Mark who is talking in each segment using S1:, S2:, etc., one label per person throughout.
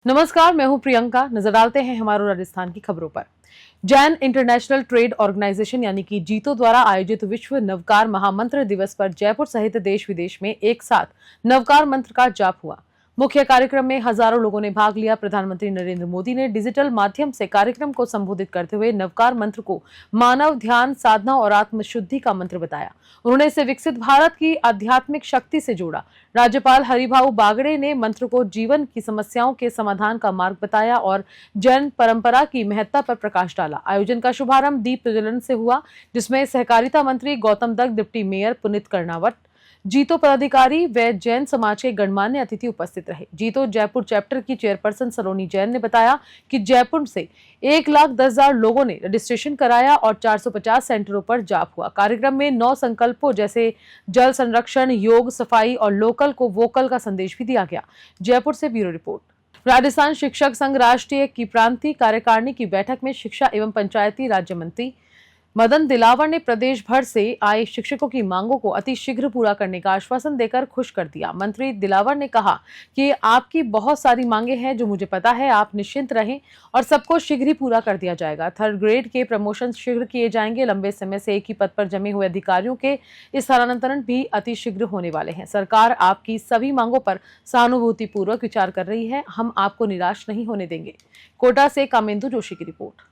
S1: नमस्कार, मैं हूं प्रियंका। नजर डालते हैं हमारे राजस्थान की खबरों पर। जैन इंटरनेशनल ट्रेड ऑर्गेनाइजेशन यानी कि जीतो द्वारा आयोजित विश्व नवकार महामंत्र दिवस पर जयपुर सहित देश विदेश में एक साथ नवकार मंत्र का जाप हुआ। मुख्य कार्यक्रम में हजारों लोगों ने भाग लिया। प्रधानमंत्री नरेंद्र मोदी ने डिजिटल माध्यम से कार्यक्रम को संबोधित करते हुए नवकार मंत्र को मानव ध्यान, साधना और आत्मशुद्धि का मंत्र बताया। उन्होंने इसे विकसित भारत की आध्यात्मिक शक्ति से जोड़ा। राज्यपाल हरिभाऊ बागड़े ने मंत्र को जीवन की समस्याओं के समाधान का मार्ग बताया और जैन परंपरा की महत्ता पर प्रकाश डाला। आयोजन का शुभारंभ दीप प्रज्वलन से हुआ, जिसमें सहकारिता मंत्री गौतम दत्त, डिप्टी मेयर पुनीत कर्णावत, जीतो पदाधिकारी व जैन समाज के गणमान्य अतिथि उपस्थित रहे। जीतो जयपुर चैप्टर की चेयरपर्सन सलोनी जैन ने बताया कि जयपुर से 1,10,000 लोगों ने रजिस्ट्रेशन कराया और 450 सेंटरों पर जाप हुआ। कार्यक्रम में 9 संकल्पों जैसे जल संरक्षण, योग, सफाई और लोकल को वोकल का संदेश भी दिया गया। जयपुर से ब्यूरो रिपोर्ट। राजस्थान शिक्षक संघ राष्ट्रीय की प्रांतीय कार्यकारिणी की बैठक में शिक्षा एवं पंचायती राज्य मंत्री मदन दिलावर ने प्रदेश भर से आए शिक्षकों की मांगों को अतिशीघ्र पूरा करने का आश्वासन देकर खुश कर दिया। मंत्री दिलावर ने कहा कि आपकी बहुत सारी मांगे हैं जो मुझे पता है, आप निश्चिंत रहें और सबको शीघ्र ही पूरा कर दिया जाएगा। 3rd ग्रेड के प्रमोशन शीघ्र किए जाएंगे। लंबे समय से एक ही पद पर जमे हुए अधिकारियों के स्थानांतरण भी अतिशीघ्र होने वाले हैं। सरकार आपकी सभी मांगों पर सहानुभूतिपूर्वक विचार कर रही है। हम आपको निराश नहीं होने देंगे। कोटा से कामेंदु जोशी की रिपोर्ट।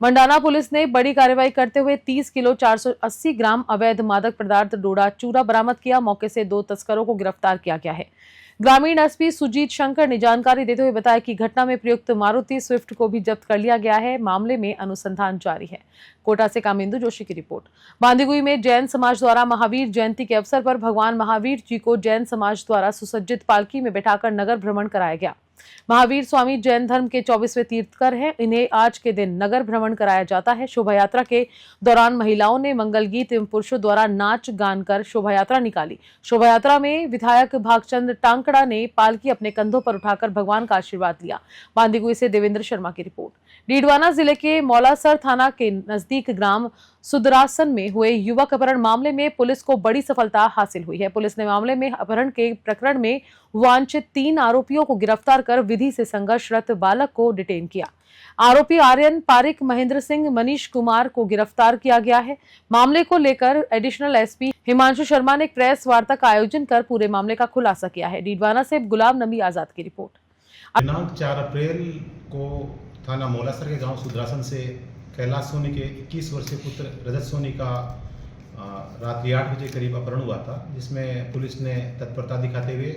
S1: मंडाना पुलिस ने बड़ी कार्रवाई करते हुए 30 किलो 480 ग्राम अवैध मादक पदार्थ डोडा चूरा बरामद किया। मौके से 2 तस्करों को गिरफ्तार किया गया है। ग्रामीण एसपी सुजीत शंकर ने जानकारी देते हुए बताया कि घटना में प्रयुक्त मारुति स्विफ्ट को भी जब्त कर लिया गया है। मामले में अनुसंधान जारी है। कोटा से कामेंदु जोशी की रिपोर्ट। बांदीकुई में जैन समाज द्वारा महावीर जयंती के अवसर पर भगवान महावीर जी को जैन समाज द्वारा सुसज्जित पालकी में बैठाकर नगर भ्रमण कराया गया। महावीर स्वामी जैन धर्म के 24वें तीर्थकर हैं। इन्हें आज के दिन नगर भ्रमण कराया जाता है। शोभा यात्रा के दौरान महिलाओं ने मंगल गीत एवं पुरुषों द्वारा नाच गान कर शोभा यात्रा निकाली। शोभा यात्रा में विधायक भागचंद टांकड़ा ने पालकी अपने कंधों पर उठाकर भगवान का आशीर्वाद लिया। बांदीकुई से देवेंद्र शर्मा की रिपोर्ट। डीडवाना जिले के मौलासर थाना के नजदीक ग्राम सुदरासन में हुए युवक अपहरण मामले में पुलिस को बड़ी सफलता हासिल हुई है। पुलिस ने मामले में अपहरण के प्रकरण में वांछित 3 आरोपियों को गिरफ्तार कर विधि से संघर्षरत बालक को डिटेन किया। आरोपी आर्यन पारिक, महेंद्र सिंह, मनीष कुमार को गिरफ्तार किया गया है। मामले को लेकर एडिशनल एसपी हिमांशु शर्मा ने प्रेस वार्ता का आयोजन कर पूरे मामले का खुलासा किया है। डीडवाना से गुलाम नबी आजाद की रिपोर्ट।
S2: दिनांक 4 अप्रैल को थाना मौलासर के गांव सुदरासन से कैलाश सोनी के 21 वर्षीय पुत्र रजत सोनी का रात्रि 8 बजे करीब अपहरण हुआ था, जिसमें पुलिस ने तत्परता दिखाते हुए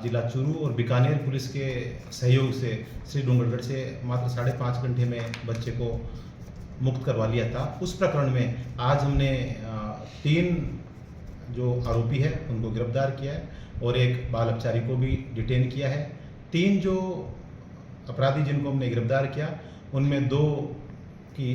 S2: जिला चूरू और बीकानेर पुलिस के सहयोग से श्री डूंगरगढ़ से मात्र 5.5 घंटे में बच्चे को मुक्त करवा लिया था। उस प्रकरण में आज हमने 3 जो आरोपी है उनको गिरफ्तार किया है और एक बाल अपचारी को भी डिटेन किया है। 3 जो अपराधी जिनको हमने गिरफ्तार किया उनमें 2 की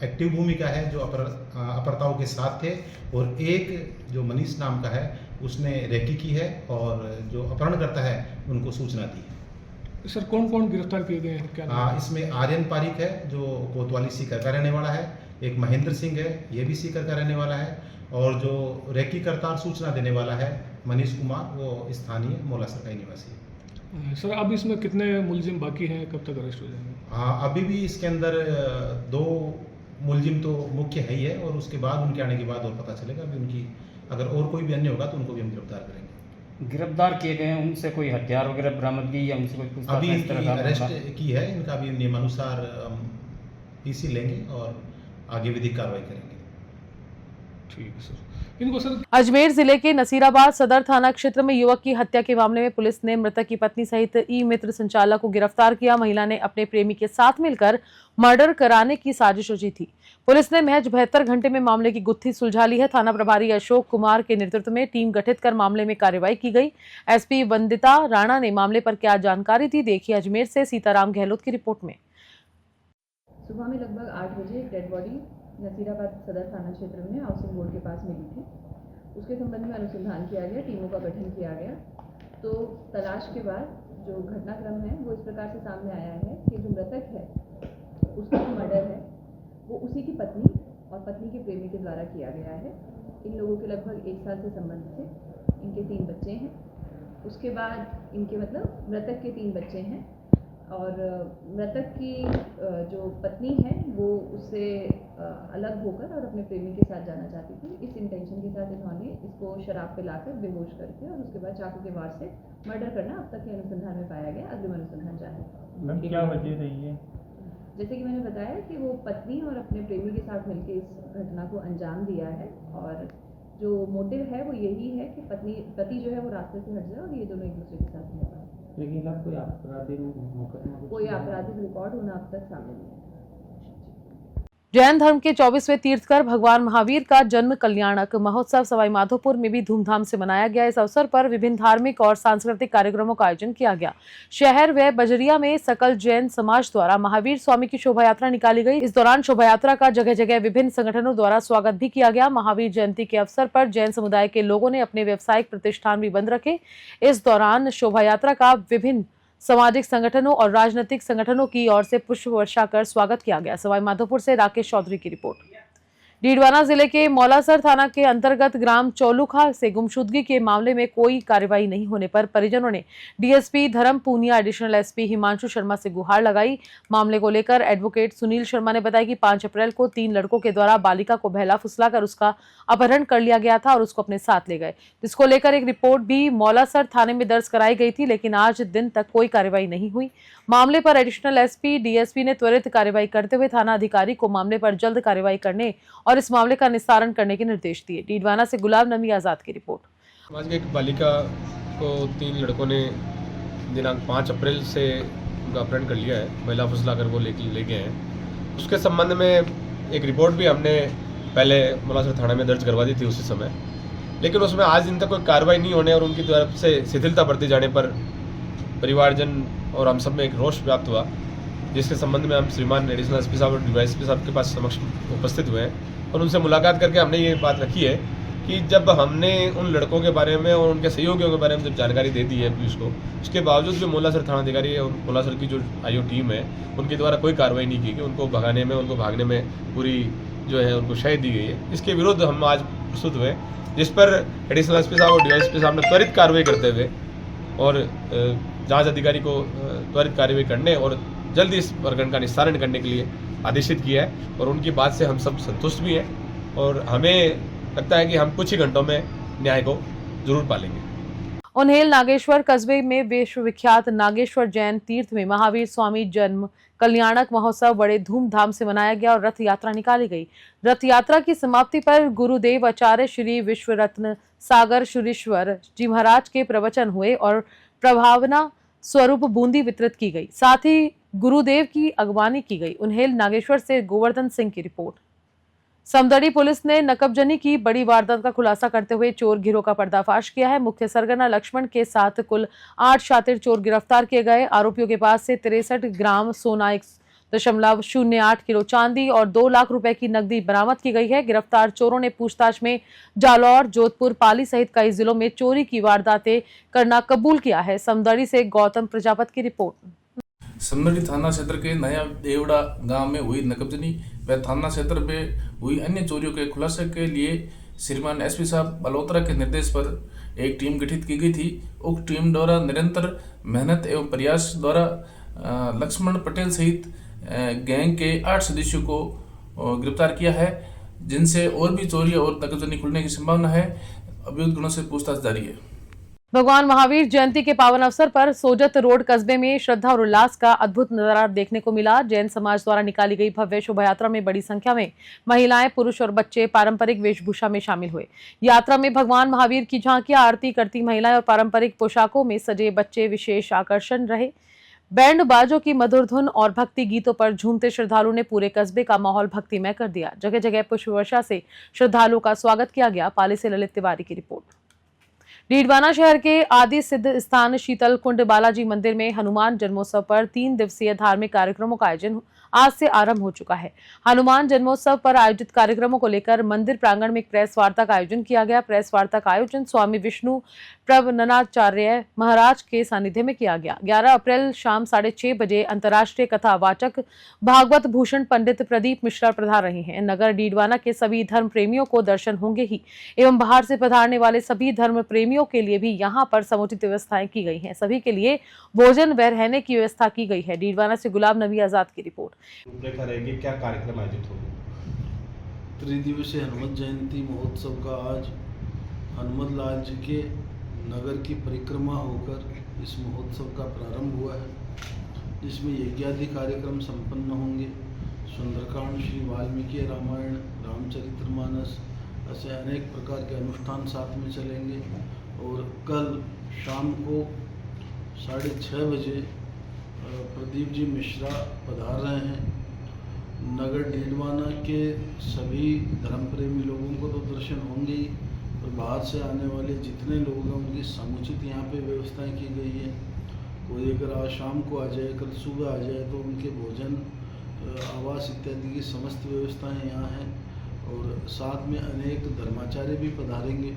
S2: एक्टिव भूमिका है जो अपहर्ताओं के साथ थे और एक जो मनीष नाम का है उसने रेकी की है और जो अपहरण करता है उनको सूचना दी है।
S3: सर कौन कौन गिरफ्तार किए गए हैं, क्या नाम?
S2: इसमें आर्यन पारिक है जो कोतवाली सीकर का रहने वाला है, एक महेंद्र सिंह है ये भी सीकर का रहने वाला है और जो रेकी करता और सूचना देने वाला है मनीष कुमार, वो स्थानीय मौलासर का निवासी है।
S3: सर अब इसमें कितने मुलजिम बाकी हैं, कब तक अरेस्ट हो जाएंगे?
S2: हाँ, अभी भी इसके अंदर 2 मुलजिम तो मुख्य है ही है और उसके बाद उनके आने के बाद और पता चलेगा। अभी उनकी अगर और कोई भी अन्य होगा तो उनको भी हम गिरफ्तार करेंगे।
S4: गिरफ्तार किए गए हैं उनसे कोई हथियार वगैरह बरामदगी या उनसे कोई पूछताछ?
S2: अभी इनकी अरेस्ट की है, इनका भी नियमानुसार पीसी लेंगे और आगे विधिक कार्रवाई करेंगे।
S3: ठीक है सर। इनको सर
S1: अजमेर जिले के नसीराबाद सदर थाना क्षेत्र में युवक की हत्या के मामले में पुलिस ने मृतक की पत्नी सहित ई मित्र संचालक को गिरफ्तार किया। महिला ने अपने प्रेमी के साथ मिलकर मर्डर कराने की साजिश रची थी। पुलिस ने महज 72 घंटे में मामले की गुत्थी सुलझा ली है। थाना प्रभारी अशोक कुमार के नेतृत्व में टीम गठित कर मामले में कार्रवाई की गई। एसपी वंदिता राणा ने मामले पर क्या जानकारी दी, देखिए अजमेर से सीताराम गहलोत की रिपोर्ट में।
S5: सुबह में लगभग 8 बजे एक डेड बॉडी नसीराबाद सदर थाना क्षेत्र में हाउसिंग बोर्ड के पास मिली थी। उसके संबंध में अनुसंधान किया गया, टीमों का गठन किया गया। तो तलाश के बाद जो घटनाक्रम है वो इस प्रकार से सामने आया है कि जो मृतक है उसका जो मर्डर है वो उसी की पत्नी और पत्नी के प्रेमी के द्वारा किया गया है। इन लोगों के लगभग 1 साल से संबंध थे। इनके 3 बच्चे हैं। उसके बाद इनके मृतक के 3 बच्चे हैं और मृतक की जो पत्नी है वो उससे अलग होकर और अपने प्रेमी के साथ जाना चाहती थी। इस इंटेंशन के साथ इन्होंने इसको शराब पिलाकर बेहोश करके और उसके बाद चाकू के वार से मर्डर करना अब तक के अनुसंधान में पाया गया। अग्रिम अनुसंधान जारी।
S4: मैम क्या वजह रही है?
S5: जैसे कि मैंने बताया कि वो पत्नी और अपने प्रेमी के साथ मिलकर इस घटना को अंजाम दिया है और जो मोटिव है वो यही है कि पति जो है वो रास्ते से हट जाए और ये दोनों एक दूसरे के साथ मिल पाए।
S4: लेकिन अब कोई आपराधिक
S5: कोई आपराधिक रिकॉर्ड होना अब तक सामने नहीं है।
S1: जैन धर्म के 24वें तीर्थकर भगवान महावीर का जन्म कल्याणक महोत्सव सवाई माधोपुर में भी धूमधाम से मनाया गया। इस अवसर पर विभिन्न धार्मिक और सांस्कृतिक कार्यक्रमों का आयोजन किया गया। शहर व बजरिया में सकल जैन समाज द्वारा महावीर स्वामी की शोभा यात्रा निकाली गई। इस दौरान शोभा यात्रा का जगह जगह विभिन्न संगठनों द्वारा स्वागत भी किया गया। महावीर जयंती के अवसर पर जैन समुदाय के लोगों ने अपने व्यावसायिक प्रतिष्ठान भी बंद रखे। इस दौरान शोभा यात्रा का विभिन्न सामाजिक संगठनों और राजनीतिक संगठनों की ओर से पुष्प वर्षा कर स्वागत किया गया। सवाई माधोपुर से राकेश चौधरी की रिपोर्ट। डीडवाना जिले के मौलासर थाना के अंतर्गत ग्राम चौलुखा से गुमशुदगी के मामले में कोई कार्रवाई नहीं होने पर परिजनों ने डीएसपी धर्म पूनिया, एडिशनल एसपी हिमांशु शर्मा से गुहार लगाई। मामले को लेकर एडवोकेट सुनील शर्मा ने बताया कि 5 अप्रैल को 3 लड़कों के द्वारा बालिका को बहला फुसलाकर उसका अपहरण कर लिया गया था और उसको अपने साथ ले गए, जिसको लेकर एक रिपोर्ट भी मौलासर थाने में दर्ज कराई गई थी, लेकिन आज दिन तक कोई कार्रवाई नहीं हुई। मामले पर एडिशनल एसपी डीएसपी ने त्वरित कार्रवाई करते हुए थाना अधिकारी को मामले पर जल्द कार्रवाई करने और इस मामले का निस्तारण करने के निर्देश दिए। डीडवाना से गुलाब नबी आजाद की रिपोर्ट।
S6: आज एक बालिका को 3 लड़कों ने दिनांक 5 अप्रैल से उनका अपहरण कर लिया है, महिला फुसला कर वो ले गए हैं। उसके संबंध में एक रिपोर्ट भी हमने पहले मौलासर थाना में दर्ज करवा दी थी उसी समय, लेकिन उसमें आज दिन तक कोई कार्रवाई नहीं होने और उनकी तरफ से शिथिलता बरती जाने पर परिवारजन और हम सब में एक रोष व्याप्त हुआ, जिसके संबंध में हम श्रीमान एडिशनल एसपी साहब और डीवाईएसपी साहब के पास समक्ष उपस्थित हुए हैं और उनसे मुलाकात करके हमने ये बात रखी है कि जब हमने उन लड़कों के बारे में और उनके सहयोगियों के बारे में जब जानकारी दे दी है पुलिस को, उसके बावजूद भी मौलासर थाना अधिकारी और मौलासर की जो आईओ टीम है उनके द्वारा कोई कार्रवाई नहीं की गई। उनको भगाने में, उनको भागने में पूरी जो है उनको शह दी गई है। इसके विरुद्ध हम आज प्रस्तुत हुए, जिस पर एडिशनल एसपी साहब और डीवाईएसपी साहब ने त्वरित कार्रवाई करते हुए और जांच अधिकारी को त्वरित कार्रवाई करने और जल्दी इस प्रकरण का निस्तारण करने के लिए आदेशित किया है और उनकी बात से हम सब संतुष्ट भी हैं और हमें लगता है कि हम कुछ ही घंटों में न्याय को जरूर पालेंगे।
S1: उन्हेल नागेश्वर कस्बे में विश्वविख्यात नागेश्वर जैन तीर्थ में महावीर स्वामी जन्म कल्याणक महोत्सव बड़े धूमधाम से मनाया गया और रथ यात्रा निकाली गई। रथ यात्रा की समाप्ति पर गुरुदेव आचार्य श्री विश्वरत्न सागर शुरीश्वर जी महाराज के प्रवचन हुए और प्रभावना स्वरूप बूंदी वितरित की गई। साथ ही गुरुदेव की अगवानी की गई। उन्हेल नागेश्वर से गोवर्धन सिंह की रिपोर्ट। समदड़ी पुलिस ने नकबजनी की बड़ी वारदात का खुलासा करते हुए चोर गिरोह का पर्दाफाश किया है। मुख्य सरगना लक्ष्मण के साथ कुल 8 शातिर चोर गिरफ्तार किए गए। आरोपियों के पास से 63 ग्राम सोना, 1.08 किलो चांदी और 2 लाख रुपए की नकदी बरामद की गई है। गिरफ्तार चोरों ने पूछताछ में जालौर, जोधपुर, पाली सहित कई जिलों में चोरी की वारदातें करना कबूल किया है। समदड़ी से गौतम प्रजापत की रिपोर्ट।
S7: समदड़ी थाना क्षेत्र के नया देवड़ा गांव में हुई नकबजनी व थाना क्षेत्र में हुई अन्य चोरियों के खुलासे के लिए श्रीमान एसपी साहब बलोत्रा के निर्देश पर एक टीम गठित की गई थी। उक्त टीम द्वारा निरंतर मेहनत एवं प्रयास द्वारा लक्ष्मण पटेल सहित गैंग के 8 सदस्यों को गिरफ्तार किया है, जिनसे और भी चोरी और नकबजनी खुलने की संभावना है। अभियुक्त गुणों से पूछताछ जारी है।
S1: भगवान महावीर जयंती के पावन अवसर पर सोजत रोड कस्बे में श्रद्धा और उल्लास का अद्भुत नजारा देखने को मिला। जैन समाज द्वारा निकाली गई भव्य शोभा यात्रा में बड़ी संख्या में महिलाएं, पुरुष और बच्चे पारंपरिक वेशभूषा में शामिल हुए। यात्रा में भगवान महावीर की झांकियां, आरती करती महिलाएं और पारंपरिक पोशाकों में सजे बच्चे विशेष आकर्षण रहे। बैंड बाजों की मधुर धुन और भक्ति गीतों पर झूमते श्रद्धालुओं ने पूरे कस्बे का माहौल भक्तिमय कर दिया। जगह जगह पुष्प वर्षा से श्रद्धालुओं का स्वागत किया गया। पाली से ललित तिवारी की रिपोर्ट। डीडवाना शहर के आदि सिद्ध स्थान शीतल कुंड बालाजी मंदिर में हनुमान जन्मोत्सव पर 3 दिवसीय धार्मिक कार्यक्रमों का आज से आरंभ हो चुका है। हनुमान जन्मोत्सव पर आयोजित कार्यक्रमों को लेकर मंदिर प्रांगण में एक प्रेस वार्ता का आयोजन किया गया। प्रेस वार्ता का आयोजन स्वामी विष्णु प्रवननाचार्य महाराज के सानिध्य में किया गया। 11 अप्रैल शाम 6:30 बजे अंतर्राष्ट्रीय कथावाचक भागवत भूषण पंडित प्रदीप मिश्रा पधार रहे हैं। नगर डीडवाना के सभी धर्म प्रेमियों को दर्शन होंगे ही एवं बाहर से पधारने वाले सभी धर्म प्रेमियों के लिए भी यहाँ पर समुचित व्यवस्थाएं की गई हैं। सभी के लिए भोजन व रहने की व्यवस्था की गई है। डीडवाना से गुलाब नबी आजाद की रिपोर्ट।
S2: रूपरेखा रहेगी, क्या कार्यक्रम आयोजित होंगे?
S8: त्रिदिवसीय हनुमत जयंती महोत्सव का आज हनुमत लाल जी के नगर की परिक्रमा होकर इस महोत्सव का प्रारंभ हुआ है, जिसमें यज्ञादि कार्यक्रम संपन्न होंगे। सुंदरकांड, श्री वाल्मीकि रामायण, रामचरितमानस, ऐसे अनेक प्रकार के अनुष्ठान साथ में चलेंगे। और कल शाम को 6:30 बजे प्रदीप जी मिश्रा पधार रहे हैं। नगर डीडवाना के सभी धर्म प्रेमी लोगों को तो दर्शन होंगे ही, और बाहर से आने वाले जितने लोग हैं उनकी समुचित यहाँ पे व्यवस्थाएं की गई है। कोई अगर आज शाम को आ जाए, कल सुबह आ जाए, तो उनके भोजन, आवास इत्यादि की समस्त व्यवस्थाएं यहाँ हैं। और साथ में अनेक धर्माचार्य भी पधारेंगे,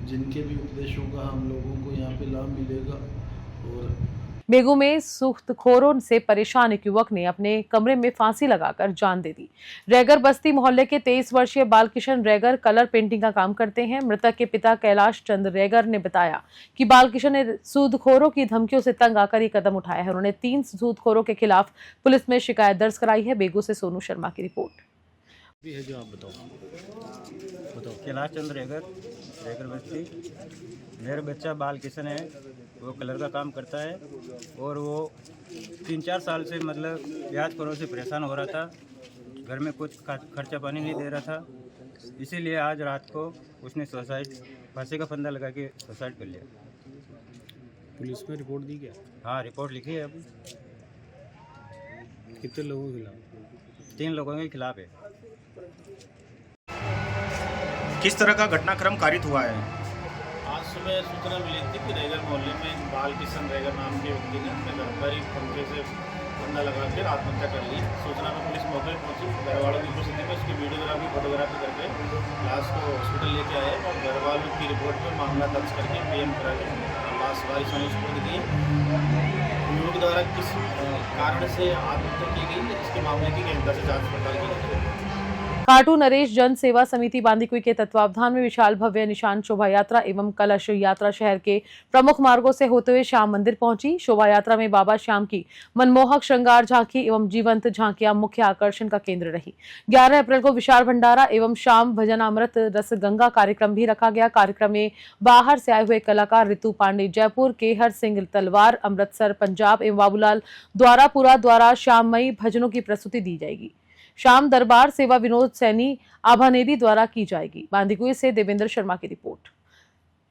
S8: जिनके भी उपदेशों का हम लोगों को यहाँ पे लाभ मिलेगा। और
S1: बेगू में सूख्तखोरों से परेशान एक युवक ने अपने कमरे में फांसी लगाकर जान दे दी। रैगर बस्ती मोहल्ले के 23 वर्षीय बालकिशन रैगर कलर पेंटिंग का काम करते हैं। मृतक के पिता कैलाश चंद रैगर ने बताया कि बालकिशन ने सूदखोरों की धमकियों से तंग आकर ये कदम उठाया है। उन्होंने 3 सूदखोरों के खिलाफ पुलिस में शिकायत दर्ज कराई है। बेगू से सोनू शर्मा की रिपोर्ट।
S3: भी है जो आप बताओ।
S4: कैलाश चंद्र रेगर बस्ती। मेरा बच्चा बाल किशन है, वो कलर का काम करता है और वो 3-4 साल से मतलब ब्याजखोरों से परेशान हो रहा था। घर में कुछ खर्चा पानी नहीं दे रहा था, इसीलिए आज रात को उसने फांसी का फंदा लगा के सुसाइड कर लिया।
S3: पुलिस में रिपोर्ट दी क्या?
S4: हाँ, रिपोर्ट लिखी है अभी।
S3: कितने लोगों के खिलाफ?
S4: 3 लोगों के खिलाफ है।
S9: किस तरह का घटनाक्रम कारित हुआ है?
S10: आज सुबह सूचना मिली थी कि रैगर मोहल्ले में बाल किशन रैगर नाम के व्यक्ति ने अपने घर पर ही पंखे से फंदा लगा कर आत्महत्या कर ली। सूचना पर पुलिस मौके पर पहुंची। घर वालों की उपस्थिति में उसकी वीडियोग्राफी फोटोग्राफी करके लाश को हॉस्पिटल लेके आए और घर वालों की रिपोर्ट में मामला दर्ज करके PM करा के लाश वारिसों ने सुपुर्द की। युवक द्वारा किस कारण से आत्महत्या की गई, इसके मामले की गहनता से जाँच पड़ताल की गई।
S1: खाटू नरेश जन सेवा समिति बांदीकुई के तत्वावधान में विशाल भव्य निशान शोभा यात्रा एवं कलश यात्रा शहर के प्रमुख मार्गों से होते हुए श्याम मंदिर पहुंची। शोभा यात्रा में बाबा श्याम की मनमोहक श्रृंगार झांकी एवं जीवंत झांकियां मुख्य आकर्षण का केंद्र रही। 11 अप्रैल को विशाल भंडारा एवं शाम भजनामृत रस गंगा कार्यक्रम भी रखा गया। कार्यक्रम में बाहर से आए हुए कलाकार रितु पांडे जयपुर, केहर सिंह तलवार अमृतसर पंजाब एवं बाबूलाल द्वारापुरा द्वारा श्याममयी भजनों की प्रस्तुति दी जाएगी। शाम दरबार सेवा विनोद सैनी आभानेदी द्वारा की जाएगी। बांदीकुई से देवेंद्र शर्मा की रिपोर्ट।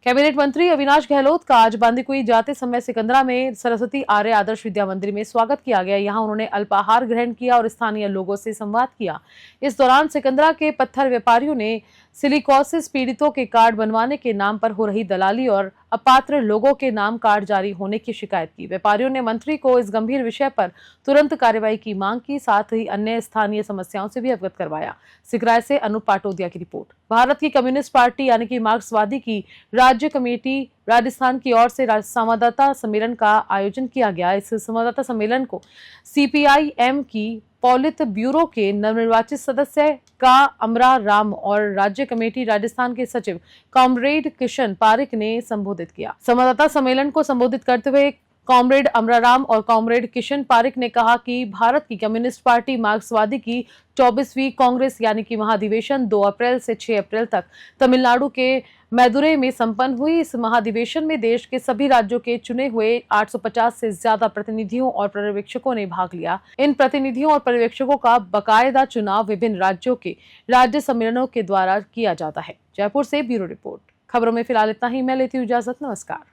S1: कैबिनेट मंत्री अविनाश गहलोत का आज बांदीकुई जाते समय सिकंदरा में सरस्वती आर्य आदर्श विद्या मंदिर में स्वागत किया गया। यहां उन्होंने अल्पाहार ग्रहण किया और स्थानीय लोगों से संवाद किया। इस दौरान सिकंदरा के पत्थर व्यापारियों ने सिलिकोसिस पीड़ितों के कार्ड बनवाने के नाम पर हो रही दलाली और अपात्र लोगों के नाम कार्ड जारी होने की शिकायत की। व्यापारियों ने मंत्री को इस गंभीर विषय पर तुरंत कार्रवाई की मांग की, साथ ही अन्य स्थानीय समस्याओं से भी अवगत करवाया। सिकराय से अनुप पाटोदिया की रिपोर्ट। भारत की कम्युनिस्ट पार्टी यानी कि मार्क्सवादी की राज्य कमेटी राजस्थान की ओर से संवाददाता सम्मेलन का आयोजन किया गया। इस संवाददाता सम्मेलन को CPIM की पॉलिट ब्यूरो के नवनिर्वाचित सदस्य का अमरा राम और राज्य कमेटी राजस्थान के सचिव कॉमरेड किशन पारिक ने संबोधित किया। संवाददाता सम्मेलन को संबोधित करते हुए कॉमरेड अमराराम और कॉमरेड किशन पारिक ने कहा कि भारत की कम्युनिस्ट पार्टी मार्क्सवादी की 24वीं कांग्रेस यानी कि महाधिवेशन 2 अप्रैल से 6 अप्रैल तक तमिलनाडु के मैदुरई में संपन्न हुई। इस महाधिवेशन में देश के सभी राज्यों के चुने हुए 850 से ज्यादा प्रतिनिधियों और पर्यवेक्षकों ने भाग लिया। इन प्रतिनिधियों और पर्यवेक्षकों का बाकायदा चुनाव विभिन्न राज्यों के राज्य सम्मेलनों के द्वारा किया जाता है। जयपुर से ब्यूरो रिपोर्ट। खबरों में फिलहाल इतना ही। मैं लेती हूँ इजाजत। नमस्कार।